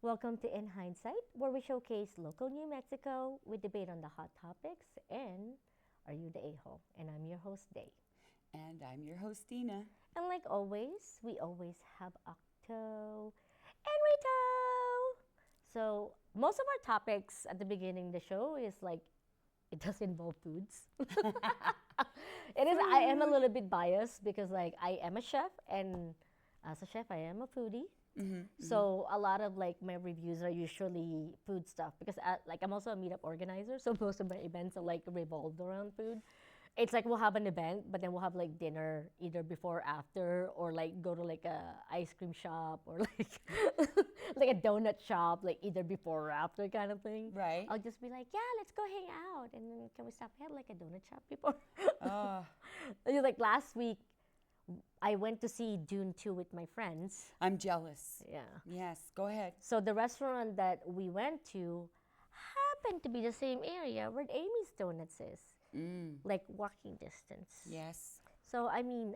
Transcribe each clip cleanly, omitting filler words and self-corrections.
Welcome to In Hindsight, where we showcase local New Mexico, we debate on the hot topics, and are you the a-hole? And I'm your host, Day. And I'm your host, Dina. And like always, we always have Octo and Rito. So most of our topics at the beginning of the show is like, it does involve foods. It is, I am a little bit biased because like I am a chef, and as a chef, I am a foodie. So a lot of like my reviews are usually food stuff because like I'm also a meetup organizer, so most of my events are like revolved around food. It's like we'll have an event, but then we'll have like dinner either before or after, or like go to like a ice cream shop or like like a donut shop, like either before or after kind of thing. Right. I'll just be like, yeah, let's go hang out, and then can we stop? We had like a donut shop before. Oh, Like last week, I went to see Dune 2 with my friends. I'm jealous. Yeah. Yes, go ahead. So the restaurant that we went to happened to be the same area where Amy's Donuts is, like walking distance. Yes. So I mean,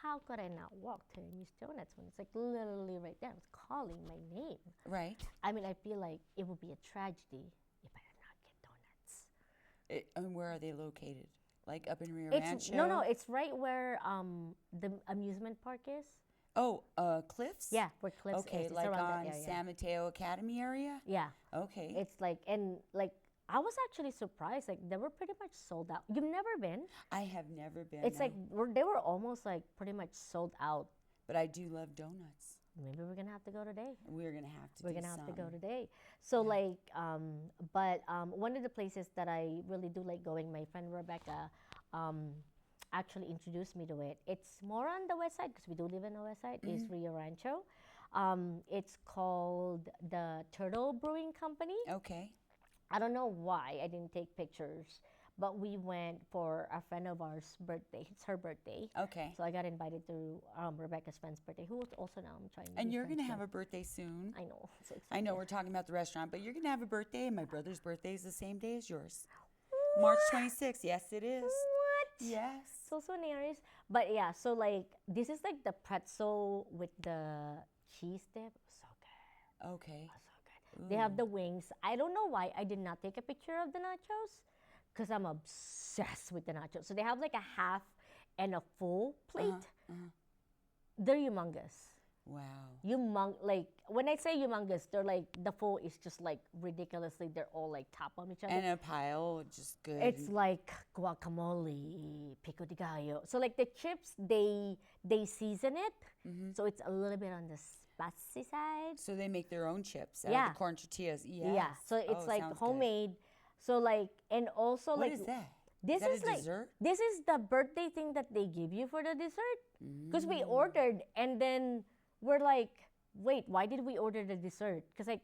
how could I not walk to Amy's Donuts when it's like literally right there? It was calling my name. Right. I mean, I feel like it would be a tragedy if I did not get donuts. And where are they located? Like up in Rio It's Rancho? no, it's right where the amusement park is. Oh, Cliffs? Yeah, where Cliffs Okay, is. It's like around on that area. San Mateo Academy area? Yeah. Okay. It's like, and like, I was actually surprised. Like, they were pretty much sold out. You've never been? I have never been. It's no. like, they were almost like pretty much sold out. But I do love donuts. Maybe we're gonna have to go today. We're going to have to We're do gonna have to go some. today. So like, but one of the places that I really do like going, my friend Rebecca, actually introduced me to it. It's more on the west side because we do live in the west side. Is Rio Rancho. It's called the Turtle Brewing Company. Okay. I don't know why I didn't take pictures, but we went for a friend of ours' birthday. It's her birthday. Okay. So I got invited to Rebecca's friend's birthday, who was also now I'm trying to And be you're friends going to have with. a birthday soon. I know. So excited. I know we're talking about the restaurant, but you're going to have a birthday, and my brother's birthday is the same day as yours. March 26th. Yes, it is. What? Yes. So Aries. But yeah, so like this is like the pretzel with the cheese dip. So good. Okay. So good. They have the wings. I don't know why I did not take a picture of the nachos because I'm obsessed with the nachos. So they have like a half and a full plate. They're humongous. Wow. Like when I say humongous, they're like the full is just like ridiculously. They're all like top on each other. And a pile, just good. It's like guacamole, pico de gallo. So like the chips, they season it, so it's a little bit on the spicy side. So they make their own chips out Yeah. of the corn tortillas. Yes. Yeah, so it's Oh, like sounds good. homemade. So like, and also What like is that? this Is is that a like dessert? this is the birthday thing that they give you for the dessert. Because we ordered and then we're like, wait, why did we order the dessert? Because like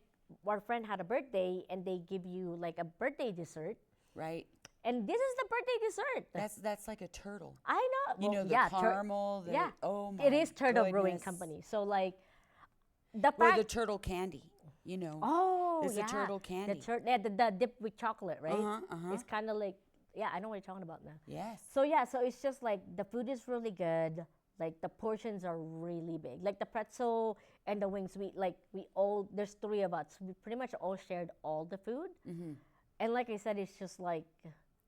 our friend had a birthday and they give you like a birthday dessert, Right. and this is the birthday dessert. That's like a turtle. I know. You Well, know, the yeah, caramel. yeah. Oh my It is Turtle Brewing goodness. Company. So like the Or fact. the turtle candy, you know. Oh, It's the yeah. turtle candy. The dip with chocolate, right? Uh-huh. It's kind of like, yeah, I know what you're talking about now. Yes. So yeah, so it's just like the food is really good. Like the portions are really big. Like the pretzel and the wings, there's three of us. We pretty much all shared all the food. And like I said, it's just like,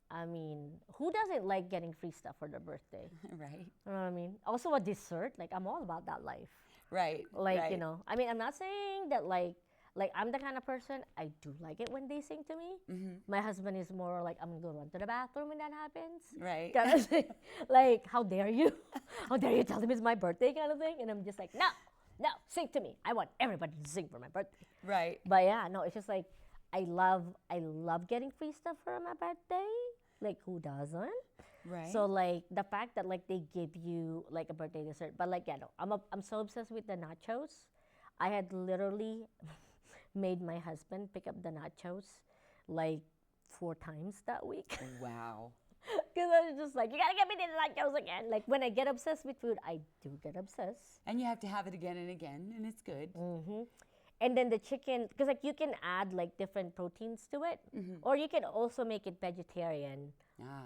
I mean, who doesn't like getting free stuff for their birthday? Right. You know what I mean? Also a dessert. Like I'm all about that life. Right. Like, right. you know, I mean, I'm not saying that like I'm the kind of person, I do like it when they sing to me. My husband is more like, I'm gonna go run to the bathroom when that happens. Right. Kind of thing. Like, how dare you? How dare you tell him it's my birthday kind of thing? And I'm just like, no, sing to me. I want everybody to sing for my birthday. Right. But yeah, no, it's just like, I love getting free stuff for my birthday. Like, who doesn't? Right. So like the fact that like they give you like a birthday dessert, but like yeah, no, I'm so obsessed with the nachos. I had literally made my husband pick up the nachos like 4 times that week. Wow. Because I was just like, you gotta get me the nachos again. Like when I get obsessed with food, I do get obsessed. And you have to have it again and again, and it's good. And then the chicken, because like you can add like different proteins to it, or you can also make it vegetarian. Ah.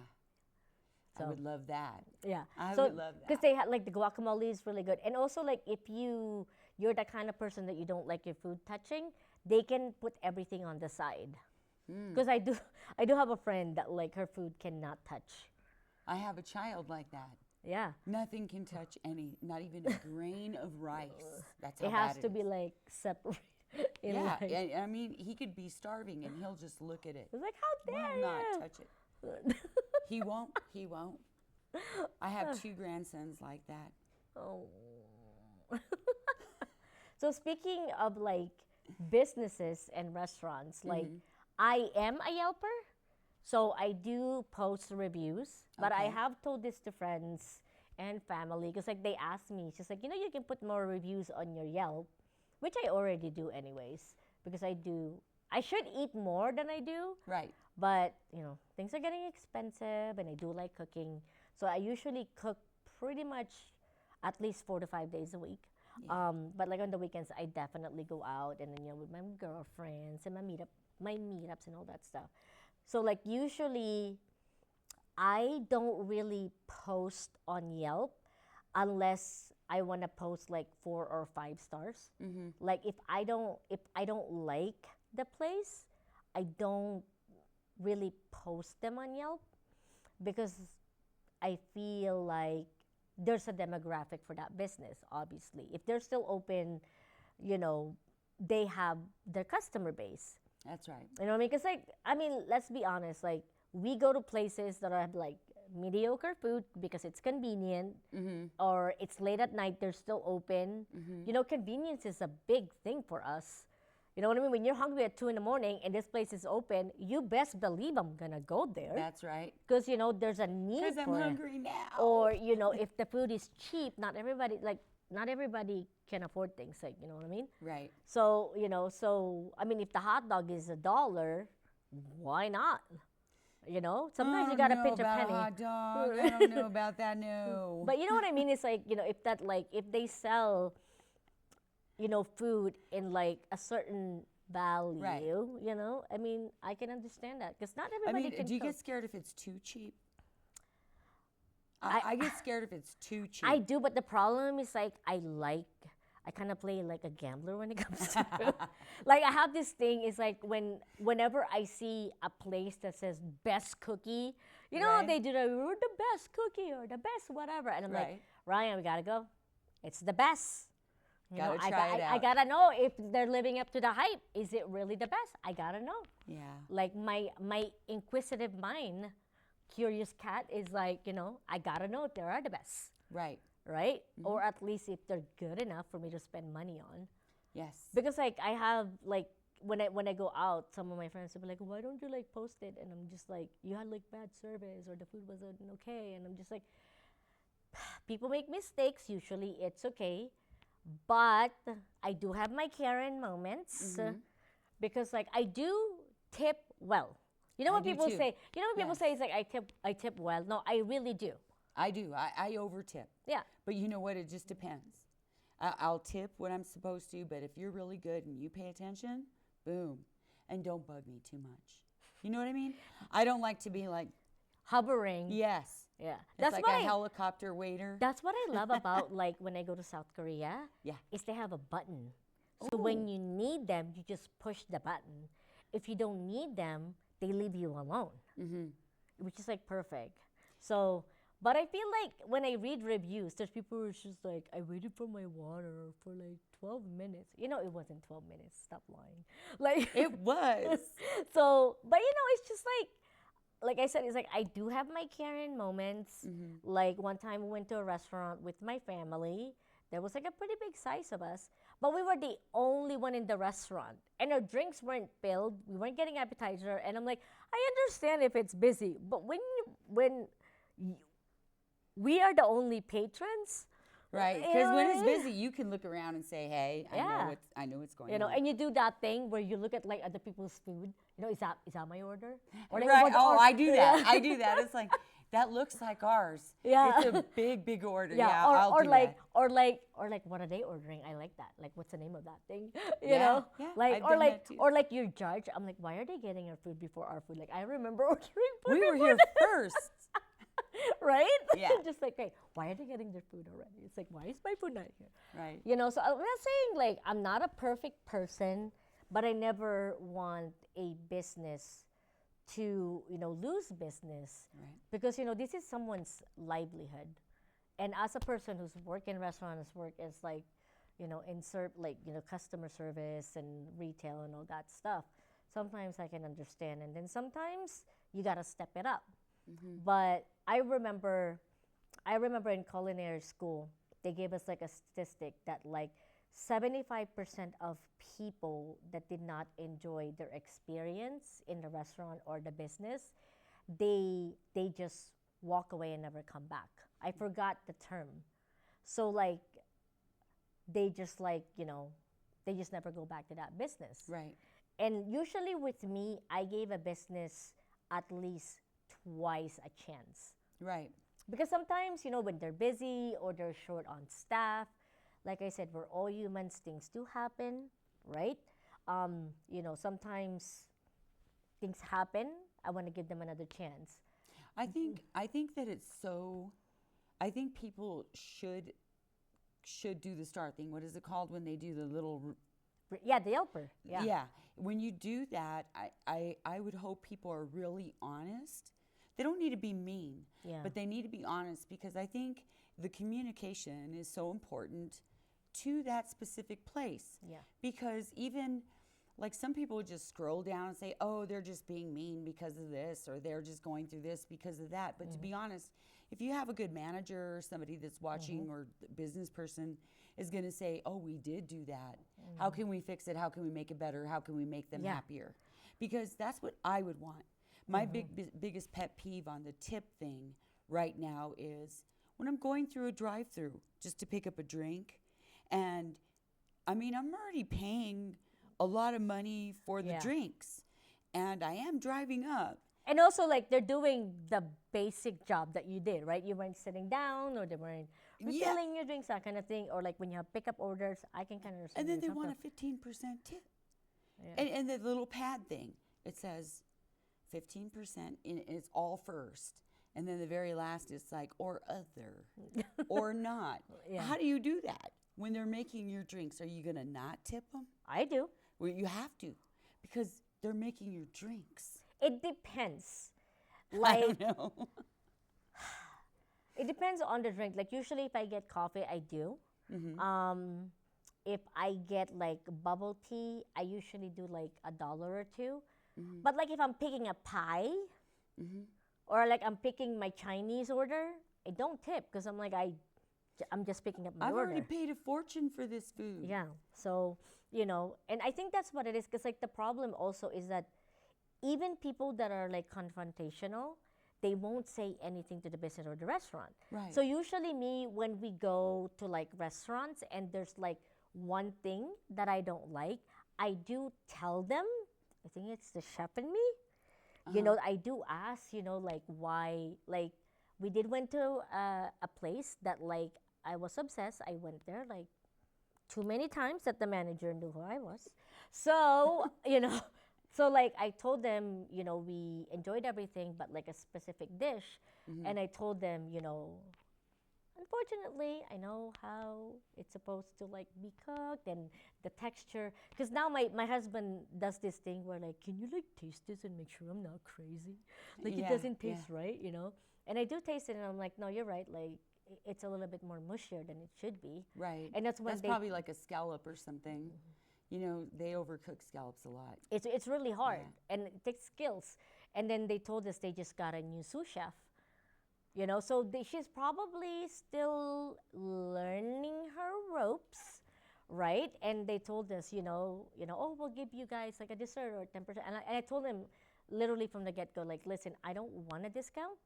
So- I would love that. Yeah. I so, would love that. Because they had like the guacamole is really good. And also like if you're the kind of person that you don't like your food touching, they can put everything on the side. Mm. Because I do have a friend that like her food cannot touch. I have a child like that. Yeah. Nothing can touch not even a grain of rice. That's how It has bad to it be is. like separate. In Yeah, like, I mean, he could be starving and he'll just look at it. it's like, how Will dare not you? touch it. He won't. He won't. I have two grandsons like that. Oh. So speaking of like businesses and restaurants, like Mhm. I am a Yelper, so I do post reviews, but I Okay. have told this to friends and family because like they ask me, it's just like, you can put more reviews on your Yelp, which I already do anyways because I should eat more than I do, Right. but things are getting expensive and I do like cooking, so I usually cook pretty much at least 4 to 5 days a week. Yeah. But like on the weekends, I definitely go out and then with my girlfriends and my meetups and all that stuff. So like usually, I don't really post on Yelp unless I want to post like 4 or 5 stars. Mm-hmm. Like if I don't like the place, I don't really post them on Yelp because I feel like there's a demographic for that business, obviously. If they're still open, you know, they have their customer base. That's right. You know what I mean? Because, like, I mean, let's be honest. Like, we go to places that have, like, mediocre food because it's convenient Mm-hmm. or it's late at night, they're still open. Mm-hmm. Convenience is a big thing for us. You know what I mean? When you're hungry at 2 in the morning and this place is open, you best believe I'm going to go there. That's right. Because, there's a need Because I'm for it. hungry now. Or, if the food is cheap, not everybody can afford things, like, you know what I mean? Right. So, I mean, if the hot dog is $1, why not? Sometimes you gotta pinch a about penny. A hot dog. I don't know about that. No. But you know what I mean? It's like, if they sell, food in like a certain value, Right. I mean, I can understand that because not I everybody mean, can do you cook. get scared if it's too cheap? I- I get scared if it's too cheap. I do, but the problem is like I kind of play like a gambler when it comes to food. Like I have this thing. It's like whenever I see a place that says best cookie, Right. they do the best cookie or the best whatever, and I'm like, Right. Ryan, we gotta go. It's the best. Gotta I, try it I out. gotta know if they're living up to the hype. Is it really the best? I gotta know. Yeah. Like my inquisitive mind, curious cat is like, I gotta know if they are the best, Right. right? Mm-hmm. Or at least if they're good enough for me to spend money on. Yes. Because like I have like when I go out, some of my friends will be like, why don't you like post it? And I'm just like, you had like bad service or the food wasn't okay. And I'm just like, people make mistakes. Usually it's okay. But I do have my Karen moments Mhm. because like I do tip well. You know I what do people too. say? You know what people Yes. say is like I tip well. No, I really do. I do. I over tip. Yeah. But you know what? It just depends. I'll tip what I'm supposed to, but if you're really good and you pay attention, boom. And don't bug me too much. You know what I mean? I don't like to be like, Hovering. yes. Yeah. It's That's like what a helicopter waiter. That's what I love about like when I go to South Korea. Yeah. Is they have a button. So when you need them, you just push the button. If you don't need them, they leave you alone, Mm-hmm. which is like perfect. So, but I feel like when I read reviews, there's people who's just like, I waited for my water for like 12 minutes. It wasn't 12 minutes. Stop lying. Like It was. So, but it's just like I said, it's like I do have my Karen moments. Mm-hmm. Like one time we went to a restaurant with my family. There was like a pretty big size of us, but we were the only one in the restaurant, and our drinks weren't filled. We weren't getting appetizer, and I'm like, I understand if it's busy, but when we are the only patrons, Right. You Because know when what it's I mean? busy, you can look around and say, hey, Yeah. I know what's going on. and you do that thing where you look at like other people's food. Is that my order? Or like, Right. what- Oh, or- I do that. Yeah. I do that. It's like, that looks like ours. Yeah. It's a big, big order. Yeah, Yeah, I'll or do like that. or like what are they ordering? I like that. Like what's the name of that thing? You Yeah, know? yeah, Like I've or done like that too. or like your judge. I'm like, why are they getting our food before our food? Like I remember ordering food We were before here them, first. right? Yeah. Just like, hey, why are they getting their food already? It's like, why is my food not here? Right. So I'm not saying like I'm not a perfect person, but I never want a business to, lose business, Right. because, this is someone's livelihood. And as a person who's worked in restaurants, work as like, customer service and retail and all that stuff, sometimes I can understand. And then sometimes you got to step it up. But I remember in culinary school, they gave us like a statistic that like 75% of people that did not enjoy their experience in the restaurant or the business, they just walk away and never come back. I forgot the term. So like they just like, they just never go back to that business. Right. And usually with me, I gave a business at least twice a chance. Right. Because sometimes, when they're busy or they're short on staff, like I said, we're all humans, things do happen, right? Sometimes things happen. I want to give them another chance. I think that it's so. I think people should do the star thing. What is it called when they do the little? Yeah, the helper. Yeah. Yeah. When you do that, I would hope people are really honest. They don't need to be mean, Yeah. but they need to be honest, because I think the communication is so important to that specific place. Yeah. Because even like some people would just scroll down and say, oh, they're just being mean because of this, or they're just going through this because of that. But to be honest, if you have a good manager or somebody that's watching, or business person is going to say, oh, we did do that. How can we fix it? How can we make it better? How can we make them Yeah. happier? Because that's what I would want. My biggest pet peeve on the tip thing right now is when I'm going through a drive-through just to pick up a drink, and I mean, I'm already paying a lot of money for the Yeah. drinks, and I am driving up. And also, like, they're doing the basic job that you did, right? You weren't sitting down, or they weren't Yeah. refilling your drinks, that kind of thing. Or like when you have pickup orders, I can kind of understand. And then where they you're want a coming 15% tip. Yeah. And the little pad thing, it says 15%, and it's all first. And then the very last is like, or other, or not. Yeah. How do you do that? When they're making your drinks, are you going to not tip them? from. I do. Well, you have to, because they're making your drinks. It depends. I Like, don't know. it depends on the drink. Like, usually if I get coffee, I do. If I get like bubble tea, I usually do like $1 or $2. But like if I'm picking a pie, or like I'm picking my Chinese order, I don't tip, because I'm like, I'm just picking up my I've order. already paid a fortune for this food. Yeah. So, and I think that's what it is, because like the problem also is that even people that are like confrontational, they won't say anything to the business or the restaurant. Right. So usually me, when we go to like restaurants and there's like one thing that I don't like, I do tell them. I think it's the chef in me. I do ask, like why, like we did went to a place that like I was obsessed. I went there like too many times that the manager knew who I was. So, so like I told them, we enjoyed everything, but like a specific dish. And I told them, unfortunately, I know how it's supposed to like be cooked and the texture. Because now my husband does this thing where like, can you like taste this and make sure I'm not crazy? Like Yeah, it doesn't yeah. taste right, And I do taste it and I'm like, no, you're right. Like it's a little bit more mushier than it should be. Right. And that's when That's probably like a scallop or something. They overcook scallops a lot. It's really hard, Yeah. and it takes skills. And then they told us they just got a new sous chef. So she's probably still learning her ropes, right? And they told us, oh, we'll give you guys like a dessert or 10%. And I told them literally from the get-go, like, listen, I don't want a discount.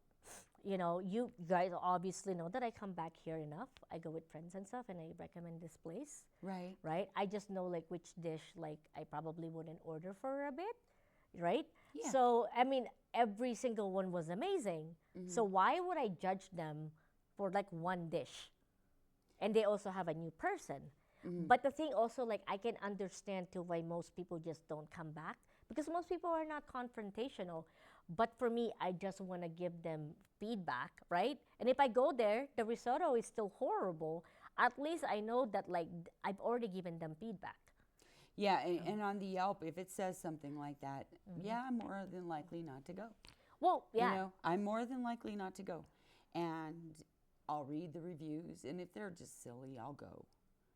You guys obviously know that I come back here enough. I go with friends and stuff, and I recommend this place, Right. right? I just know like which dish like I probably wouldn't order for a bit, right? Yeah. So I mean, every single one was amazing. So why would I judge them for like one dish? And they also have a new person. But the thing also, like, I can understand too why most people just don't come back, because most people are not confrontational. But for me, I just want to give them feedback, right? And if I go there, the risotto is still horrible, at least I know that like I've already given them feedback. Yeah, and on the Yelp, if it says something like that, yeah, I'm more than likely not to go. Well, yeah. You know, I'm more than likely not to go. And I'll read the reviews, and if they're just silly, I'll go.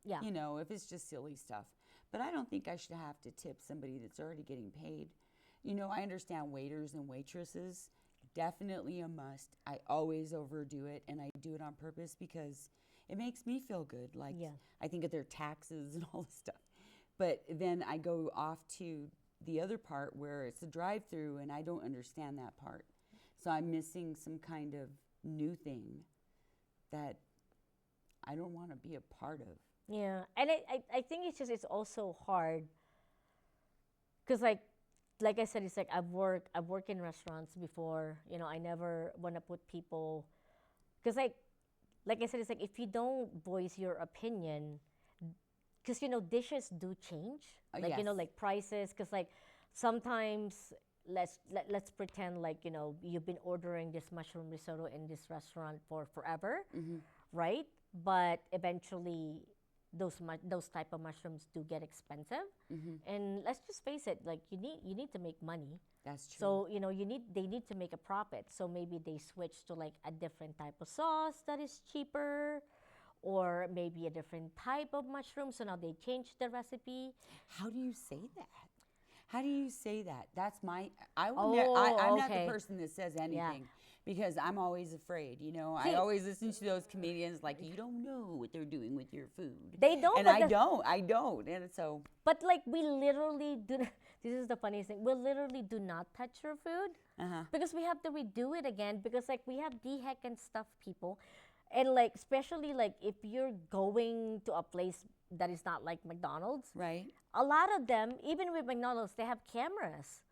Yeah. You know, if it's just silly stuff. But I don't think I should have to tip somebody that's already getting paid. You know, I understand waiters and waitresses, definitely a must. I always overdo it, and I do it on purpose because it makes me feel good. Like, Yeah. I think of their taxes and all this stuff. But then I go off to the other part where it's a drive-through, and I don't understand that part. So I'm missing some kind of new thing that I don't want to be a part of. Yeah, and I think it's also hard because like I said, it's like I've worked in restaurants before. You know, I never want to put people because like I said, it's like if you don't voice your opinion, because you know dishes do change, like you know Yes. like prices, because like sometimes let's pretend like you know you've been ordering this mushroom risotto in this restaurant for forever, right? But eventually those type of mushrooms do get expensive, and let's just face it, like you need to make money. That's true. So you know they need to make a profit. So maybe they switch to like a different type of sauce that is cheaper, or maybe a different type of mushroom. So now they change the recipe. How do you say that? How do you say that? That's my. Oh, I'm not okay. the person that says Yeah. anything because I'm always afraid. You know, See- I always listen to those comedians like, you don't know what they're doing with your food. They don't, and but I the- don't. I don't. And so But like we literally do. This is the funniest thing. We literally do not touch your food because we have to redo it again because like we have DHEC and stuff, people, and like especially like if you're going to a place that is not like McDonald's, right. a lot of them, even with McDonald's, they have cameras,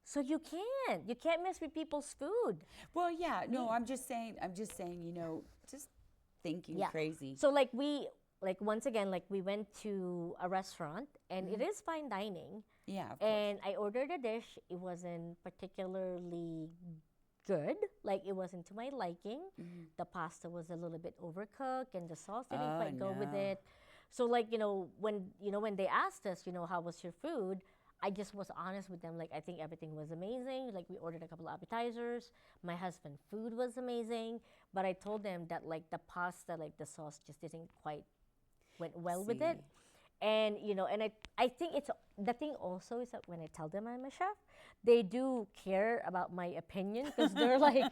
so you can't mess with people's food. Well, yeah. No, I'm just saying. You know, just thinking Yeah. crazy. So like once again like we went to a restaurant and it is fine dining. Yeah. Of course. And I ordered a dish. It wasn't particularly good. Like it wasn't to my liking. The pasta was a little bit overcooked, and the sauce didn't Oh, quite go with no. it. So like when they asked us, how was your food, I just was honest with them. Like I think everything was amazing. Like we ordered a couple of appetizers. My husband's food was amazing, but I told them that like the pasta, like the sauce just didn't quite went well with it. See. And I think it's the thing also is that when I tell them I'm a chef, they do care about my opinion because they're like,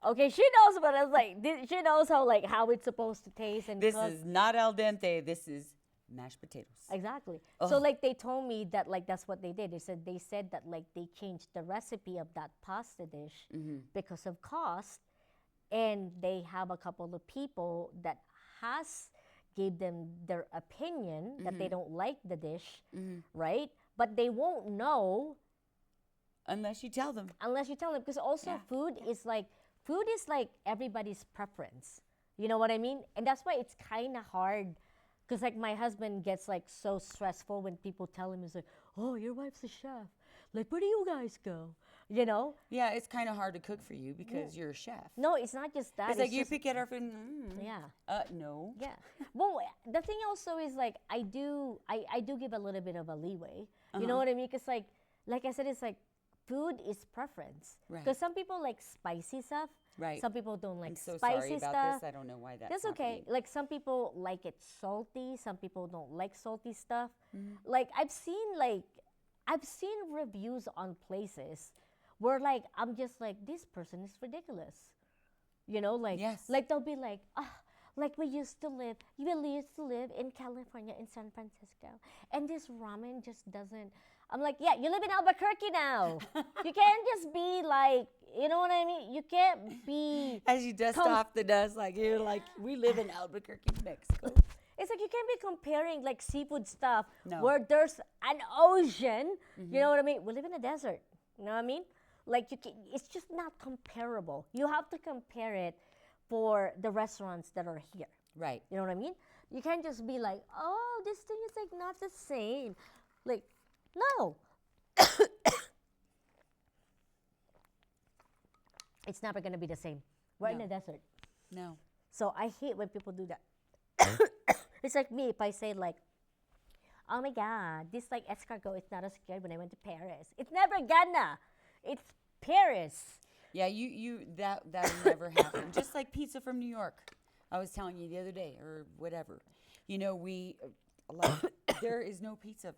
okay, she knows what it's like. She knows how it's supposed to taste, and This because is not al dente. This is mashed potatoes. exactly. So like they told me that like that's what they did. They said that like they changed the recipe of that pasta dish because of cost, and they have a couple of people that has gave them their opinion that they don't like the dish, right? But they won't know Unless you tell them. unless you tell them, because also Yeah. food is like everybody's preference. You know what I mean? And that's why it's kind of hard, because like my husband gets like so stressful when people tell him, he's like, oh, your wife's a chef, like where do you guys go, you know? Yeah, it's kind of hard to cook for you because you're a chef. No, it's not just that. It's like you just, pick at our food. yeah. No. Yeah. Well, the thing also is like I do give a little bit of a leeway. You know what I mean? Because like I said, it's like food is preference. Right. Because some people like spicy stuff. Right. Some people don't like I'm so spicy sorry about stuff. this. I don't know why that's That's okay. happening. Like some people like it salty. Some people don't like salty stuff. Like I've seen reviews on places where like I'm just like, this person is ridiculous. You know, like Yes. like they'll be like, like we used to live in California, in San Francisco, and this ramen just doesn't. I'm like, yeah, you live in Albuquerque now. You can't just be like, you know what I mean? You can't be. As you dust off the dust, like you're like, we live in Albuquerque, Mexico. It's like you can't be comparing like seafood stuff No. where there's an ocean. You know what I mean? We live in a desert. You know what I mean? Like it's just not comparable. You have to compare it for the restaurants that are here. Right. You know what I mean? You can't just be like, oh, this thing is like not the same. Like, no. It's never gonna be the same. We're in No. a desert. No. So I hate when people do that. It's like me if I say like, oh my God, this like escargot is not as good when I went to Paris. It's never gonna. It's Paris. Yeah, that'll never happen. Just like pizza from New York. I was telling you the other day, or whatever. You know, there is no pizza.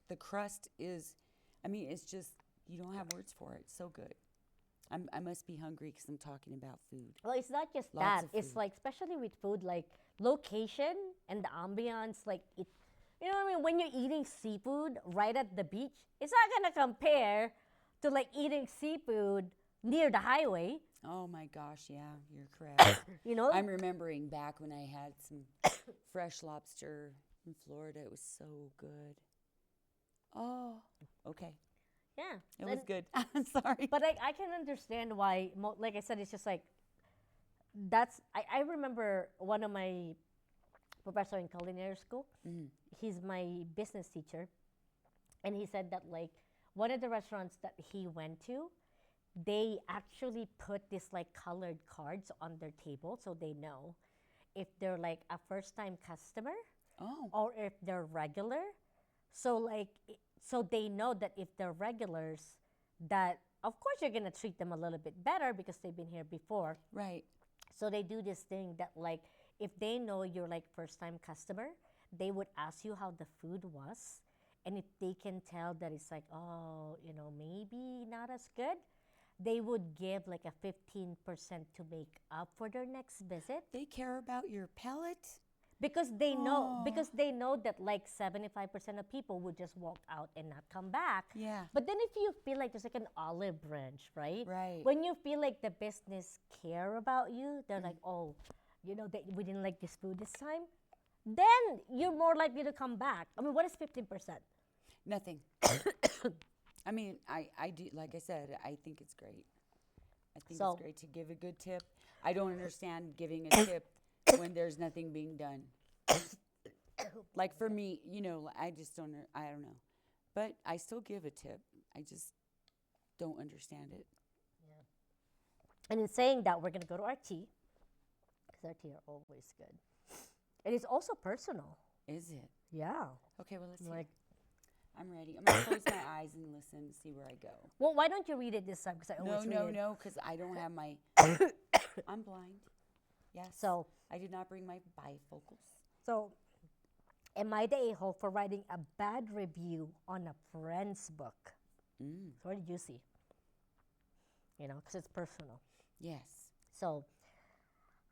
The crust is, I mean, it's just you don't have words for it. It's so good. I must be hungry because I'm talking about food. Well, it's not just Lots that. of It's food. like, especially with food, like location and the ambiance, like it. You know what I mean? When you're eating seafood right at the beach, it's not gonna compare to like eating seafood near the highway. Oh my gosh, yeah, you're correct. You know? I'm remembering back when I had some fresh lobster in Florida. It was so good. Oh, okay. Yeah. It was good. I'm sorry. But I can understand why, like I said, it's just like, I remember one of my professor in culinary school, Mm. he's my business teacher, and he said that like one of the restaurants that he went to, they actually put this like colored cards on their table so they know if they're like a first time customer Oh, or if they're regular. So like so they know that if they're regulars, that of course you're gonna treat them a little bit better because they've been here before. right. So they do this thing that like if they know you're like first time customer, they would ask you how the food was. And if they can tell that it's like, oh, you know, maybe not as good, they would give like a 15% to make up for their next visit. They care about your palate. Because they know that like 75% of people would just walk out and not come back. Yeah. But then if you feel like there's like an olive branch, right? Right. When you feel like the business care about you, they're like, oh, you know, that we didn't like this food this time, then you're more likely to come back. I mean, what is 15%? Nothing. I mean, I do, like I said, I think it's great. I think So- it's great to give a good tip. I don't understand giving a tip when there's nothing being done. Like for me, you know, I just don't, I don't know. But I still give a tip. I just don't understand it. And in saying that, we're going to go to our tea, because our tea are always good. And it's also personal. Is it? Yeah. Okay, well, let's see. Like, I'm ready. I'm going to close my eyes and listen and see where I go. well, why don't you read it this time? Because I always read it. No, because I don't have my, I'm blind. Yes. So, I did not bring my bifocals. So, am I the a-hole for writing a bad review on a friend's book? Mm. So what did you see? You know, because it's personal. Yes. So,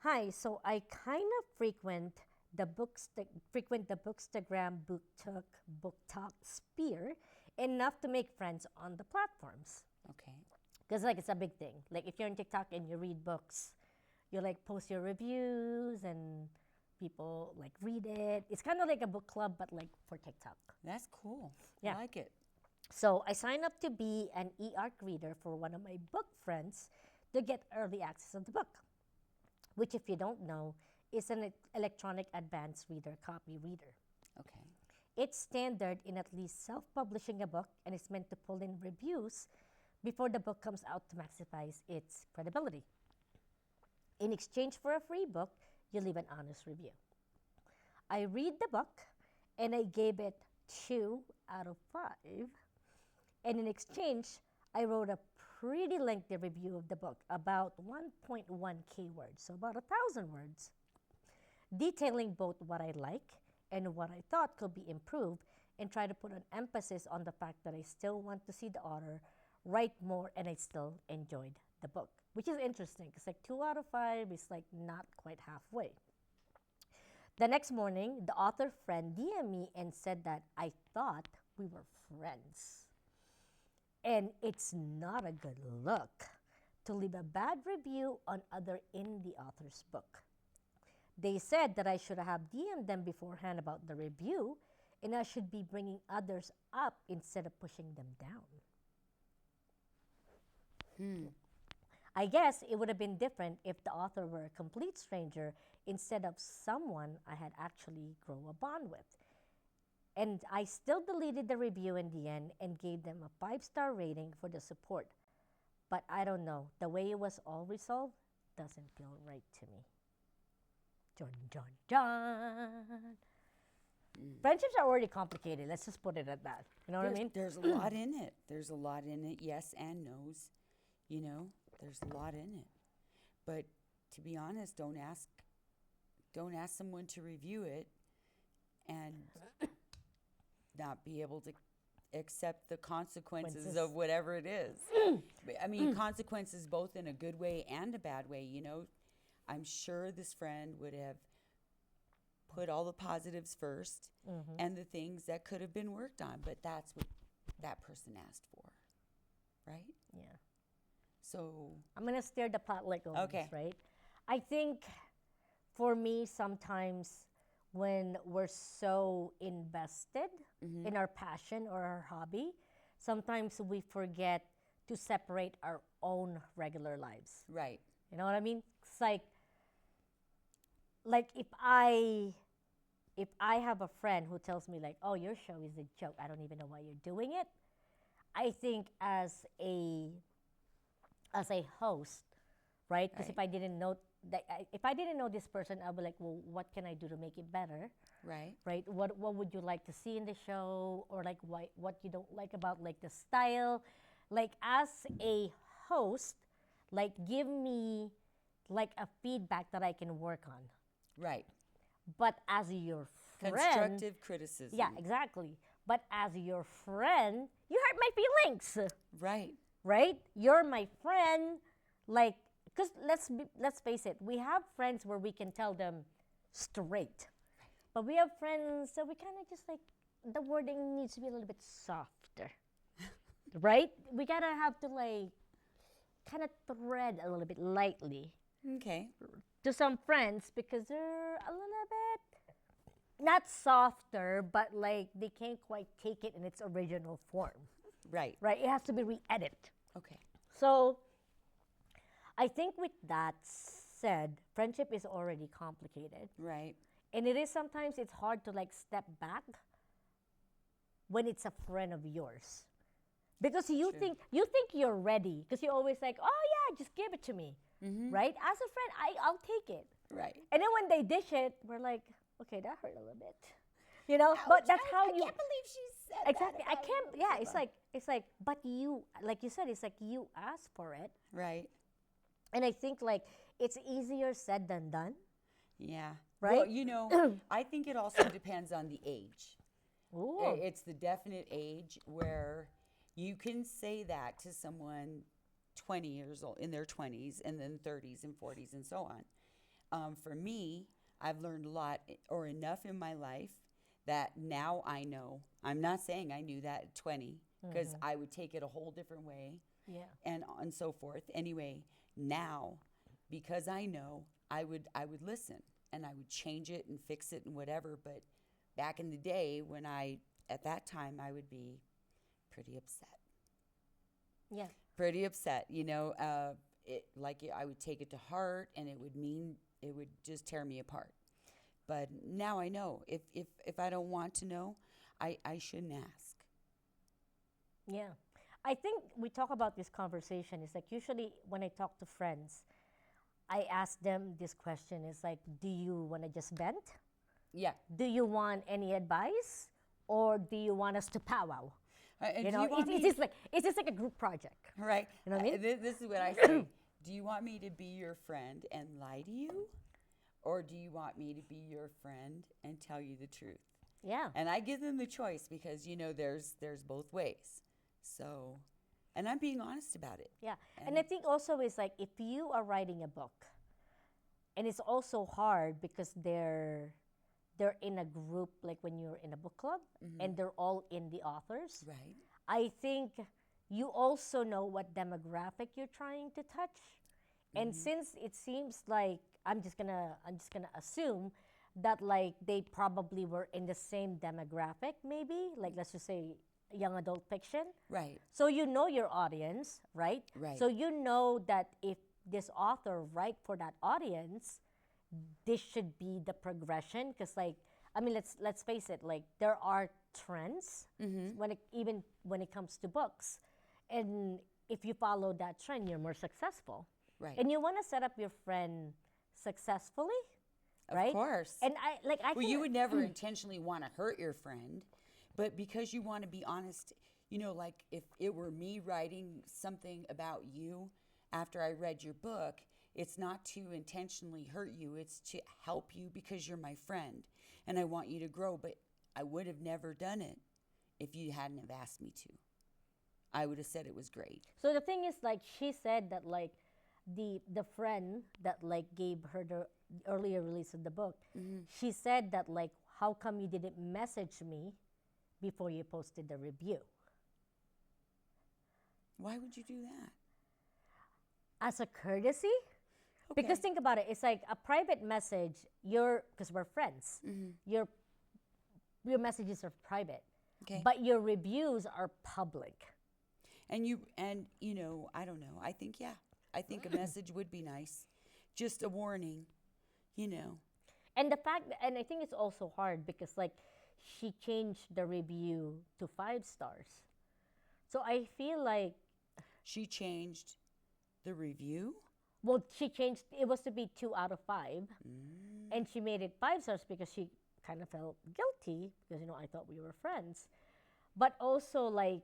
hi. So I kind of frequent the Bookstagram, Book Talk sphere enough to make friends on the platforms. Okay. Because like it's a big thing. Like if you're on TikTok and you read books, you like post your reviews and people like read it. It's kind of like a book club, but like for TikTok. That's cool. Yeah. I like it. So I signed up to be an e-arc reader for one of my book friends to get early access of the book, which if you don't know, is an electronic advanced reader copy reader. Okay. It's standard in at least self-publishing a book and is meant to pull in reviews before the book comes out to maximize its credibility. In exchange for a free book, you leave an honest review. I read the book and I gave it 2 out of 5. And in exchange, I wrote a pretty lengthy review of the book, about 1.1k words, so about 1,000 words, detailing both what I like and what I thought could be improved, and try to put an emphasis on the fact that I still want to see the author write more and I still enjoyed the book, which is interesting because like 2 out of 5 is like not quite halfway. The next morning, the author friend DM'd me and said that I thought we were friends. And it's not a good look to leave a bad review on other indie author's book. They said that I should have DM'd them beforehand about the review and I should be bringing others up instead of pushing them down. I guess it would have been different if the author were a complete stranger instead of someone I had actually grown a bond with. And I still deleted the review in the end and gave them a 5-star rating for the support. But I don't know, the way it was all resolved doesn't feel right to me. Dun, dun, dun. Friendships are already complicated. Let's just put it at that. You know what I mean? There's a lot in it. There's a lot in it. Yes and no's. You know, there's a lot in it. But to be honest, don't ask someone to review it and not be able to accept the consequences of whatever it is. I mean, consequences both in a good way and a bad way. You know, I'm sure this friend would have put all the positives first and the things that could have been worked on, but that's what that person asked for, right? Yeah. So I'm going to steer the pot like always, Okay. right? I think for me, sometimes when we're so invested in our passion or our hobby, sometimes we forget to separate our own regular lives. right, You know what I mean? It's like if I have a friend who tells me like, "Oh, your show is a joke. I don't even know why you're doing it." I think as a host, right? Because if Right. I didn't know if I didn't know this person, I'll be like, "Well, what can I do to make it better?" right, Right? What would you like to see in the show, or like what you don't like about like the style? Like as a host, like give me like a feedback that I can work on. right. But as your friend, Constructive criticism. yeah, exactly. But as your friend, you hurt my feelings, Right, right? You're my friend, like, because let's face it, we have friends where we can tell them straight, but we have friends that we kind of just like the wording needs to be a little bit softer, right? We gotta have to like kind of thread a little bit lightly okay, to some friends because they're a little bit not softer, but like they can't quite take it in its original form, right, right? It has to be re-edited. okay, So I think with that said, friendship is already complicated, right, and it is sometimes it's hard to like step back when it's a friend of yours because you True. think you're ready because you're always like, oh yeah, just give it to me, right? As a friend, I'll take it. right. And then when they dish it, we're like, okay, that hurt a little bit. You know, but that's how you can't believe she said exactly. that. I can't. Yeah, it's like, but you, like you said, it's like you asked for it, Right. and I think like it's easier said than done. Yeah. Right? Well, you know, I think it also depends on the age. Ooh, It's the definite age where you can say that to someone 20 years old, in their 20s, and then 30s and 40s and so on. For me, I've learned a lot or enough in my life that now I know. I'm not saying I knew that at 20 because I would take it a whole different way yeah, and so forth. Anyway, now because I know, I would listen and I would change it and fix it and whatever. But back in the day when at that time I would be pretty upset. yeah, Pretty upset, you know. I would take it to heart, and it would just tear me apart. But now I know if I don't want to know, I shouldn't ask. yeah. I think we talk about this conversation. It's like usually when I talk to friends, I ask them this question: is like, do you want to just vent? Yeah. Do you want any advice, or do you want us to powwow? And You do know, you want me, it's just like a group project. right? You know what I mean? This is what I say. Do you want me to be your friend and lie to you, or do you want me to be your friend and tell you the truth? Yeah. And I give them the choice because you know there's both ways. So, and I'm being honest about it. Yeah. And I think also is like if you are writing a book, and it's also hard because they're in a group like when you're in a book club and they're all indie authors. Right. I think you also know what demographic you're trying to touch. And since it seems like I'm just gonna assume that like they probably were in the same demographic, maybe like let's just say young adult fiction. Right. So you know your audience, right? Right. So you know that if this author write for that audience, this should be the progression. Because like, I mean, let's face it, like there are trends even when it comes to books, and if you follow that trend, you're more successful. Right. And you want to set up your friend successfully, right? Of course. And I Well, can, you would never intentionally want to hurt your friend, but because you want to be honest, like if it were me writing something about you after I read your book, it's not to intentionally hurt you, it's to help you because you're my friend and I want you to grow, but I would have never done it if you hadn't have asked me to. I would have said it was great. so the thing is, like, she said that, like, the friend that, like, gave her the earlier release of the book, she said that, like, how come you didn't message me before you posted the review? Why would you do that? As a courtesy? Okay. Because think about it, it's like a private message. Because we're friends, your messages are private, Okay. but your reviews are public. And I don't know. I think a message would be nice. Just a warning, And and I think it's also hard because, like, she changed the review to 5 stars. So I feel like, She changed the review. well, she changed, it was to be 2 out of 5, and she made it 5 stars because she kind of felt guilty because, I thought we were friends. But also, like,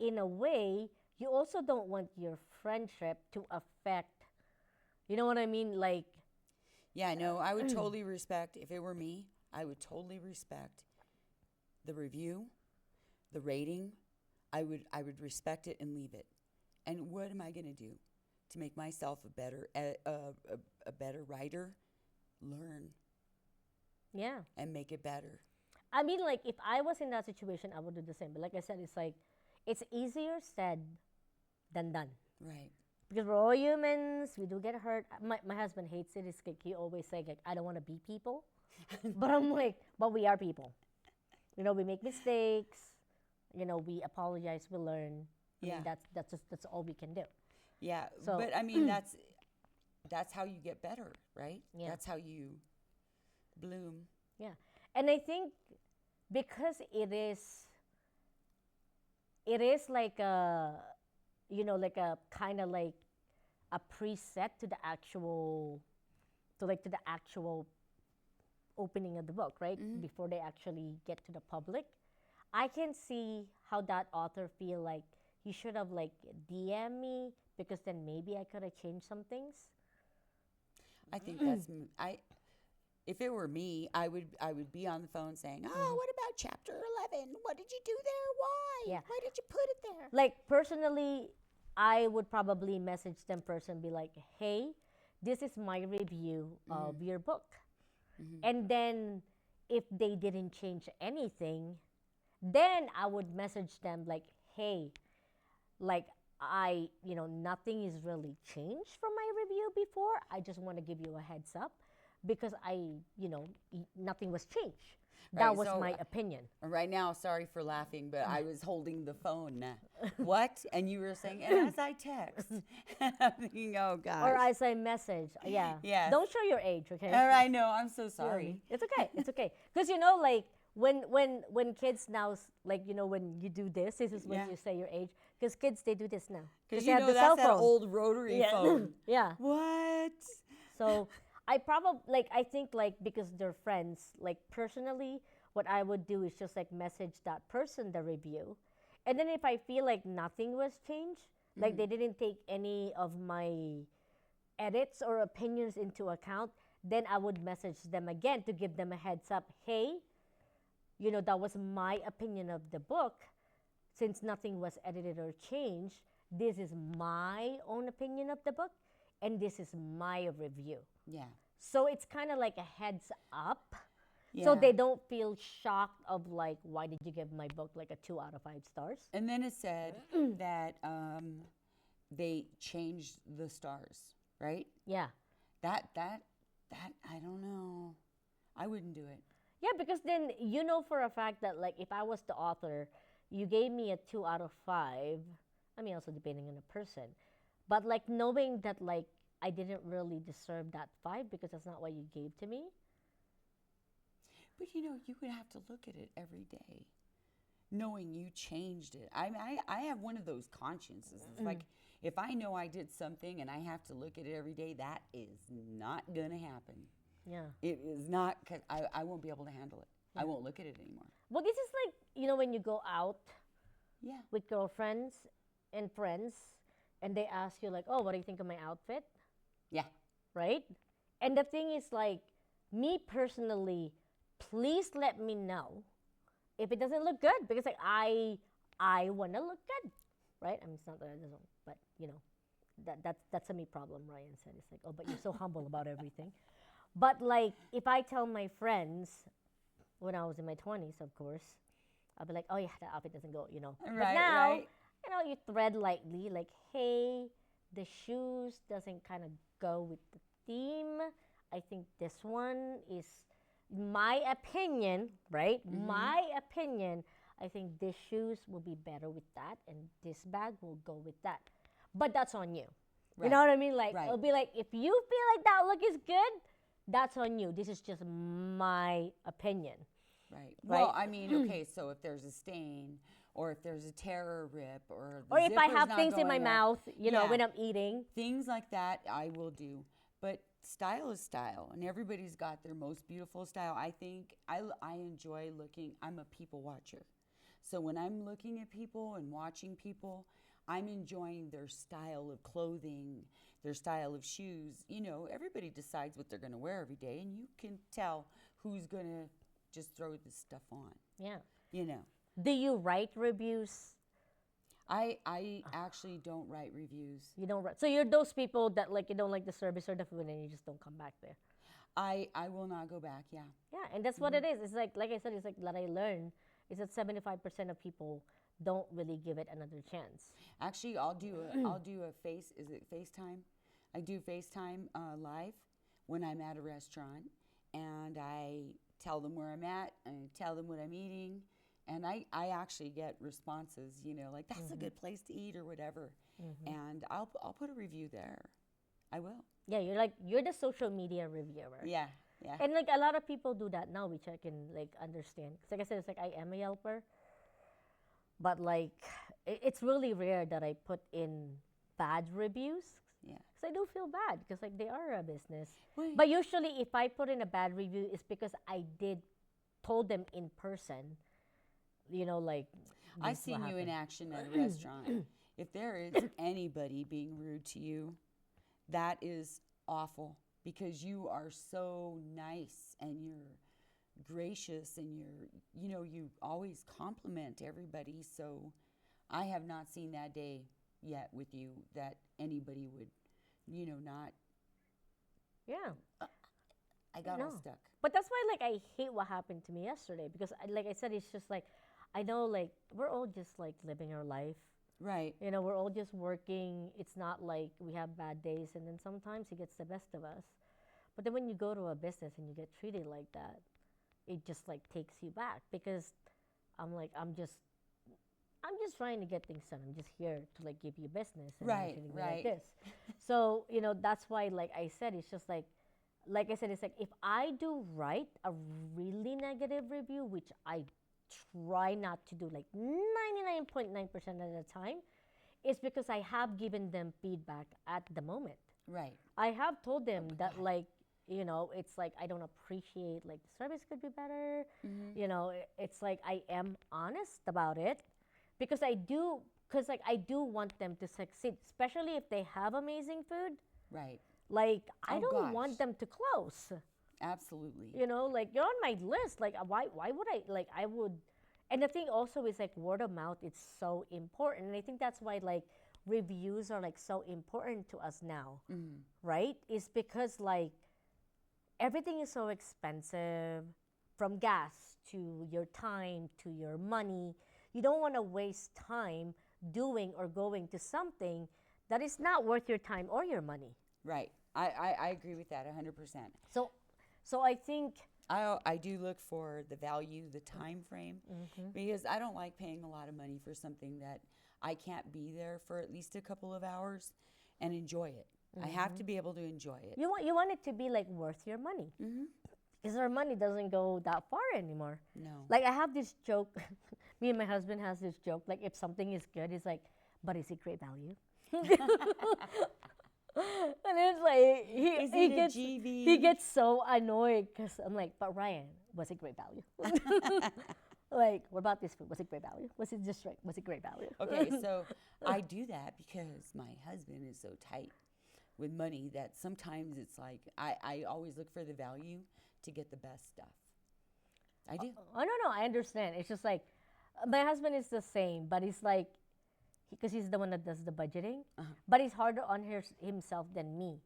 in a way, you also don't want your friendship to affect, you know what I mean? Like, Yeah, no, I would totally respect, if it were me, I would totally respect the review, the rating. I would respect it and leave it. And what am I going to do to make myself a better writer? Learn yeah. and make it better. I mean, like, if I was in that situation, I would do the same. But like I said, it's like, it's easier said than done. Right. Because we're all humans, we do get hurt. My husband hates it. It's like, he always say, like, I don't want to be people. But I'm like, but we are people. We make mistakes. We apologize, we learn. I mean, that's all we can do. Yeah, So- but I mean, that's how you get better, right? Yeah. That's how you bloom. Yeah. And I think because it is like a, like a kind of like a preset to the actual, to the actual opening of the book, right? Before they actually get to the public. I can see how that author feel like he should have, like, DM me, because then maybe I could have changed some things. I think if it were me, I would be on the phone saying, "Oh, what about chapter 11? What did you do there? Why? Yeah. Why did you put it there?" Like, personally, I would probably message them first and be like, hey, this is my review of your book. And then if they didn't change anything, then I would message them like, hey, like, nothing is really changed from my review before. I just want to give you a heads up because nothing was changed. That Right, was so, my opinion. Right now, sorry for laughing, but I was holding the phone. What? And you were saying, and as I text. I'm thinking, oh, gosh. Or as I message. Yeah. Yes. Don't show your age, okay? All right, no, I'm so sorry. It's okay. It's okay. Because, like, when kids now, like, when you do this is when Yeah. you say your age. Because kids, they do this now. Because they have the that's cell that phone. old rotary Yeah. phone. Yeah. What? So I think, like, because they're friends, like, personally, what I would do is just, like, message that person the review. And then if I feel like nothing was changed, like they didn't take any of my edits or opinions into account, then I would message them again to give them a heads up. Hey, that was my opinion of the book. Since nothing was edited or changed, this is my own opinion of the book, and this is my review. Yeah. So it's kind of like a heads up. Yeah. So they don't feel shocked of, like, why did you give my book like a 2 out of 5 stars? And then it said that they changed the stars, right? Yeah. That I don't know. I wouldn't do it. Yeah, because then for a fact that, like, if I was the author, you gave me a 2 out of 5. I mean, also depending on the person. But, like, knowing that, like, I didn't really deserve that 5 because that's not what you gave to me. But you would have to look at it every day, knowing you changed it. I have one of those consciences. It's like, if I know I did something and I have to look at it every day, that is not gonna happen. Yeah. It is not, because I won't be able to handle it. I won't look at it anymore. Well, this is like, when you go out Yeah. with girlfriends and friends and they ask you like, "Oh, what do you think of my outfit?" Yeah. Right? And the thing is like, me personally, please let me know if it doesn't look good, because like I want to look good, right? I mean, it's not that I don't, but that's a me problem. Ryan said it's like, "Oh, but you're so humble about everything." But like, if I tell my friends when I was in my 20s, of course, I'll be like, "Oh yeah, that outfit doesn't go," But Right, now, right. you thread lightly, like, "Hey, the shoes doesn't kind of go with the theme. I think this one is my opinion, right? My opinion. I think these shoes will be better with that, and this bag will go with that. But that's on you." You know Right. what I mean? Like, Right. it'll be like, if you feel like that look is good, that's on you. This is just my opinion. Right. Right? Well, I mean, okay, so if there's a stain or if there's a tear or rip or the Or if I zipper's have not things in my going up, mouth, Yeah. when I'm eating. things like that I will do. But style is style, and everybody's got their most beautiful style. I think I enjoy looking. I'm a people watcher. So when I'm looking at people and watching people, I'm enjoying their style of clothing, their style of shoes. Everybody decides what they're going to wear every day, and you can tell who's going to just throw this stuff on. Yeah. You know, Do you write reviews? I actually don't write reviews. You don't write. So you're those people that like, you don't like the service or the food and you just don't come back there. I will not go back. Yeah. Yeah, and that's what it is. It's like I said, it's like that I learned is that 75% of people don't really give it another chance. Actually, I'll do a face. Is it FaceTime? I do FaceTime live when I'm at a restaurant, and I tell them where I'm at. I tell them what I'm eating, and I actually get responses. Like, that's a good place to eat or whatever, and I'll put a review there. I will. Yeah, you're the social media reviewer. Yeah. Yeah. And like a lot of people do that now, which I can like understand. 'Cause like I said, it's like I am a Yelper, but like it's really rare that I put in bad reviews. Yeah. Because I do feel bad because like they are a business. Well, But usually, if I put in a bad review, it's because I did told them in person. Like I've this is what seen you in happened. action at a restaurant. If there is anybody being rude to you, that is awful, because you are so nice and you're gracious and you always compliment everybody. So I have not seen that day yet with you that anybody would, not. Yeah. I got all No. stuck. But that's why like I hate what happened to me yesterday because like I said, it's just like I know like we're all just like living our life. Right. We're all just working. It's not like we have bad days and then sometimes it gets the best of us. But then when you go to a business and you get treated like that, it just like takes you back because I'm just trying to get things done. I'm just here to like give you business and you're Right, treating me right. like this. So, that's why like I said it's just like I said, it's like if I do write a really negative review, which I try not to do like 99.9% of the time, it's because I have given them feedback at the moment. Right. I have told them that like, it's like I don't appreciate like the service could be better. It's like I am honest about it because I do want them to succeed, especially if they have amazing food. Right. Like I Oh, don't gosh. want them to close. Absolutely. Like you're on my list. Like why would I like I would and the thing also is like word of mouth is so important. And I think that's why like reviews are like so important to us now. Right? Is because like everything is so expensive, from gas to your time to your money. You don't want to waste time doing or going to something that is not worth your time or your money. Right. I agree with that 100%. So I think I do look for the value, the time frame, because I don't like paying a lot of money for something that I can't be there for at least a couple of hours and enjoy it. I have to be able to enjoy it. you want it to be like worth your money. Because our money doesn't go that far anymore. No. Like I have this joke, me and my husband has this joke, like if something is good, it's like, but is it great value? And it's like Is it a GV? he gets so annoyed because I'm like, but Ryan, was it great value? Like, what about this food? Was it great value? Was it just right? Was it great value? Okay, so I do that because my husband is so tight with money that sometimes it's like I always look for the value to get the best stuff. I do. Oh no, I understand. It's just like my husband is the same, but he's like, because he's the one that does the budgeting, but he's harder on himself than me.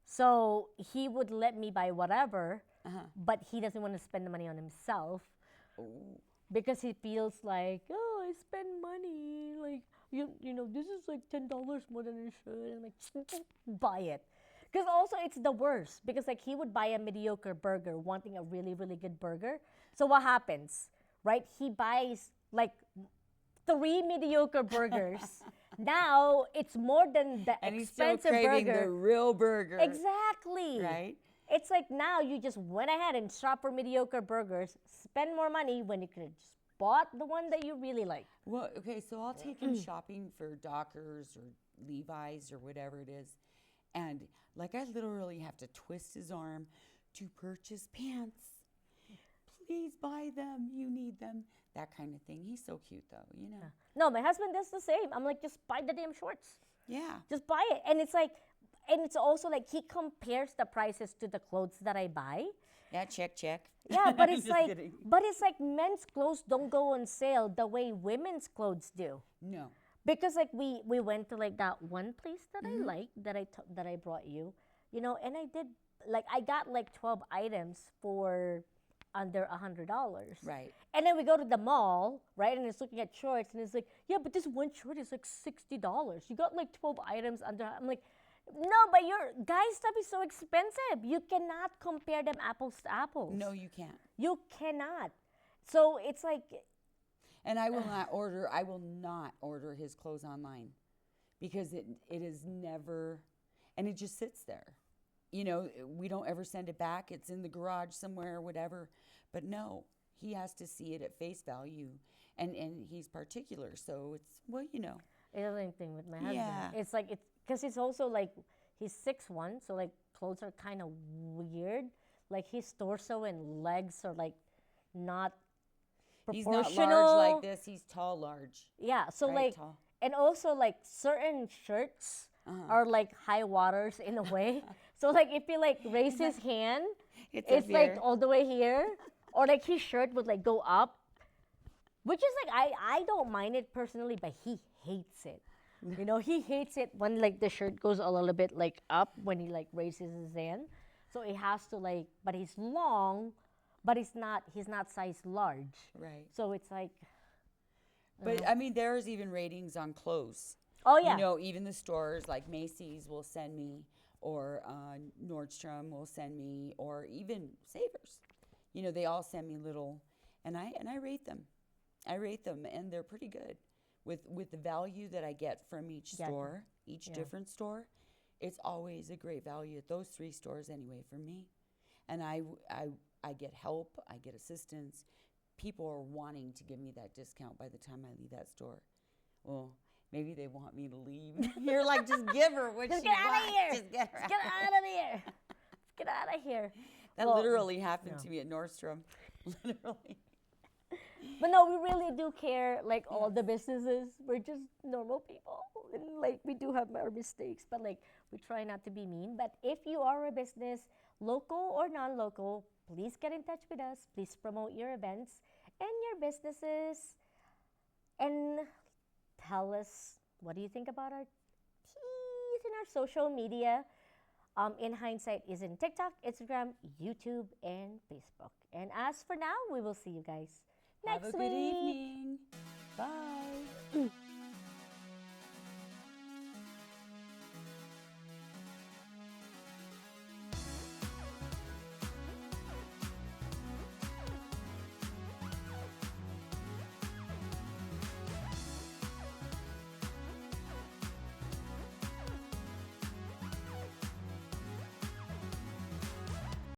So he would let me buy whatever, but he doesn't want to spend the money on himself because he feels like, oh, I spend money. Like, you know, this is like $10 more than it should. I'm like, buy it. Because also it's the worst because like he would buy a mediocre burger wanting a really, really good burger. So what happens, right? He buys like 3 mediocre burgers. Now it's more than the And he's still expensive craving burger. the real burger. Exactly. Right? It's like now you just went ahead and shopped for mediocre burgers, spend more money when you could have just bought the one that you really like. Well, okay, so I'll take him shopping for Dockers or Levi's or whatever it is. And like I literally have to twist his arm to purchase pants. Please buy them. You need them. That kind of thing. He's so cute though, you know. No, my husband does the same. I'm like, just buy the damn shorts. Yeah. Just buy it. And it's like, and it's also like he compares the prices to the clothes that I buy. Yeah, check. Yeah, but it's Just like, kidding. men's clothes don't go on sale the way women's clothes do. No. Because like we went to like that one place that I liked that I brought you, you know, and I did like I got like 12 items for under $100. Right. And then we go to the mall, right? And it's looking at shorts, and it's like, yeah, but this one short is like $60. You got like 12 items under. I'm like, no, but your guys' stuff is so expensive. You cannot compare them apples to apples. No, you can't. You cannot. So it's like, And I will not order his clothes online because it is never, and it just sits there. You know, we don't ever send it back. It's in the garage somewhere or whatever. But no, he has to see it at face value. And he's particular. So it's, well, you know. it's the same thing with my husband. Yeah. It's like, it's because he's also like, he's 6'1", so like clothes are kind of weird. Like his torso and legs are like not He's proportional. not large like this. He's tall, large. Yeah, so Right, like, tall. and also like certain shirts are like high waters in a way. So like if he like raise his hand, it's like all the way here, or like his shirt would like go up, which is like I don't mind it personally, but he hates it. You know, he hates it when like the shirt goes a little bit like up when he like raises his hand. So it has to like, but he's long, but he's not size large. Right. So it's like, But I mean, there's even ratings on clothes. oh yeah. You know, even the stores like Macy's will send me, or Nordstrom will send me, or even Savers. You know, they all send me little, and I rate them. I rate them, and they're pretty good with the value that I get from each store, each different store. It's always a great value at those 3 stores anyway for me, and I get help, I get assistance. People are wanting to give me that discount by the time I leave that store. Well, maybe they want me to leave. You're like, just give her what Just she get out wants. of here. Just get her Get out of here. Get out of here. That Well, literally happened to me at Nordstrom. Literally. But no, we really do care, like all the businesses. We're just normal people. And like we do have our mistakes, but like we try not to be mean. But if you are a business, local or non-local, please get in touch with us. Please promote your events and your businesses. And tell us, what do you think about our teas in our social media? In Hindsight is in TikTok, Instagram, YouTube, and Facebook. And as for now, we will see you guys Have next a week. good evening. Bye.